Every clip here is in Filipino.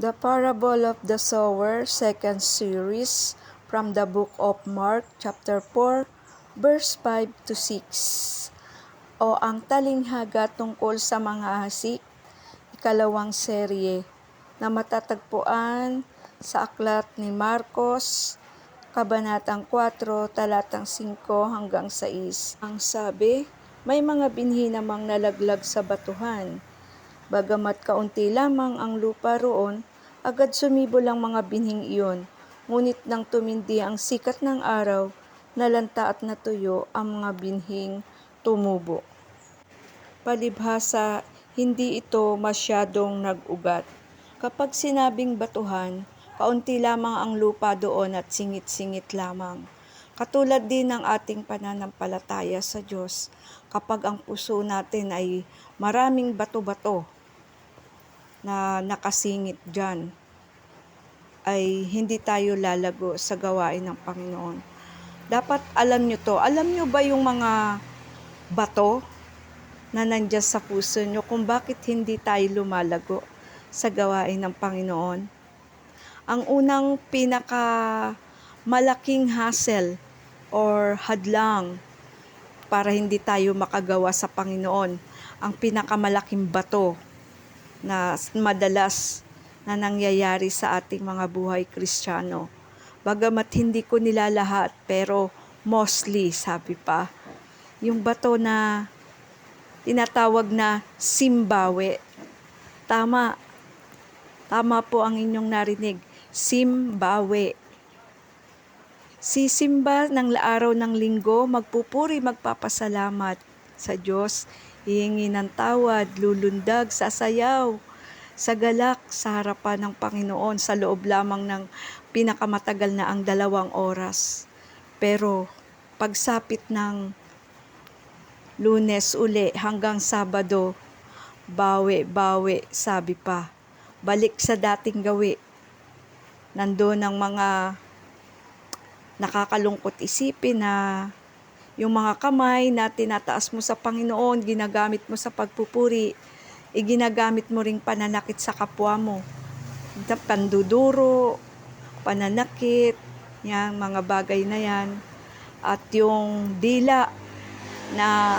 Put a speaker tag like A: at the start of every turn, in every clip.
A: The Parable of the Sower, second series, from the book of Mark, chapter 4, verse 5 to 6. O ang talinghaga tungkol sa mga hasik, ikalawang serye, na matatagpuan sa aklat ni Marcos, kabanatang 4, talatang 5 hanggang 6. Ang sabi, may mga binhi namang nalaglag sa batuhan. Bagamat kaunti lamang ang lupa roon, agad sumibol ang mga binhing iyon. Ngunit nang tumindi ang sikat ng araw, nalanta at natuyo ang mga binhing tumubo. Palibhasa, hindi ito masyadong nag-ugat. Kapag sinabing batuhan, kaunti lamang ang lupa doon at singit-singit lamang. Katulad din ng ating pananampalataya sa Diyos, kapag ang puso natin ay maraming bato-bato na nakasingit dyan, ay hindi tayo lalago sa gawain ng Panginoon. Dapat alam nyo to. Alam nyo ba yung mga bato na nandyan sa puso nyo kung bakit hindi tayo lumalago sa gawain ng Panginoon? Ang unang malaking hassle or hadlang para hindi tayo makagawa sa Panginoon, ang pinakamalaking bato na madalas na nangyayari sa ating mga buhay Kristiyano. Bagamat hindi ko nilalahat, pero mostly, sabi pa, yung bato na tinatawag na simbawe. Tama po ang inyong narinig, simbawe. Sisimba ng araw ng linggo, magpupuri, magpapasalamat sa Diyos, hihingi ng tawad, lulundag, sasayaw, sa galak sa harapan ng Panginoon sa loob lamang ng pinakamatagal na ang 2 oras. Pero pagsapit ng Lunes uli hanggang Sabado, bawi, sabi pa. Balik sa dating gawi. Nandoon ang mga nakakalungkot isipin na yung mga kamay na tinataas mo sa Panginoon, ginagamit mo sa pagpupuri, iginagamit mo ring pananakit sa kapwa mo. Panduduro, pananakit, yan, mga bagay na yan. At yung dila na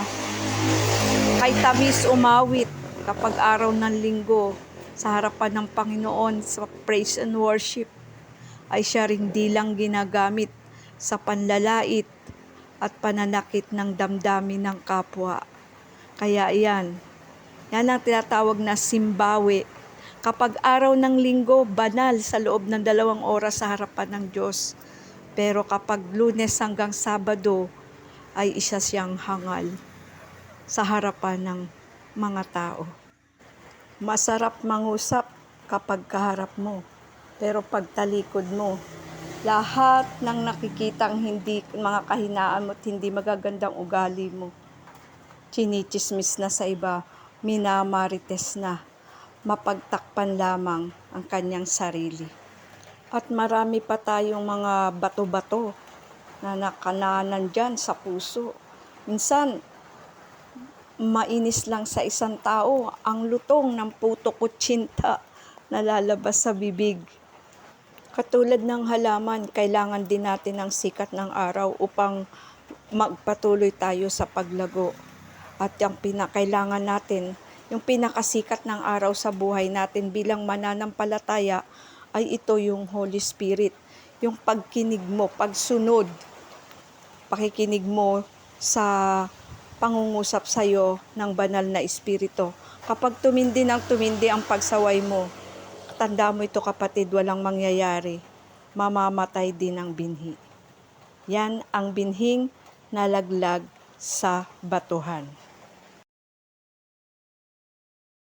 A: kay tamis umawit kapag araw ng linggo sa harapan ng Panginoon sa praise and worship, ay siya ring dilang ginagamit sa panlalait at pananakit ng damdamin ng kapwa. Kaya yan ang tinatawag na simbawe. Kapag araw ng linggo, banal sa loob ng 2 oras sa harapan ng Diyos. Pero kapag Lunes hanggang Sabado, ay isa siyang hangal sa harapan ng mga tao. Masarap mangusap kapag kaharap mo, pero pag talikod mo, lahat ng nakikitang hindi mga kahinaan mo at hindi magagandang ugali mo, chinichismis na sa iba, minamarites na, mapagtakpan lamang ang kanyang sarili. At marami pa tayong mga bato-bato na nakananan dyan sa puso. Minsan, mainis lang sa isang tao ang lutong ng puto kutsinta na lalabas sa bibig. Katulad ng halaman, kailangan din natin ng sikat ng araw upang magpatuloy tayo sa paglago. At yung kailangan natin, yung pinakasikat ng araw sa buhay natin bilang mananampalataya, ay ito yung Holy Spirit. Yung pagkinig mo, pagsunod, pakikinig mo sa pangungusap sa'yo ng banal na Espiritu. Kapag tumindi ang pagsaway mo, tanda mo ito kapatid, walang mangyayari. Mamamatay din ang binhi. Yan ang binhing nalaglag sa batuhan.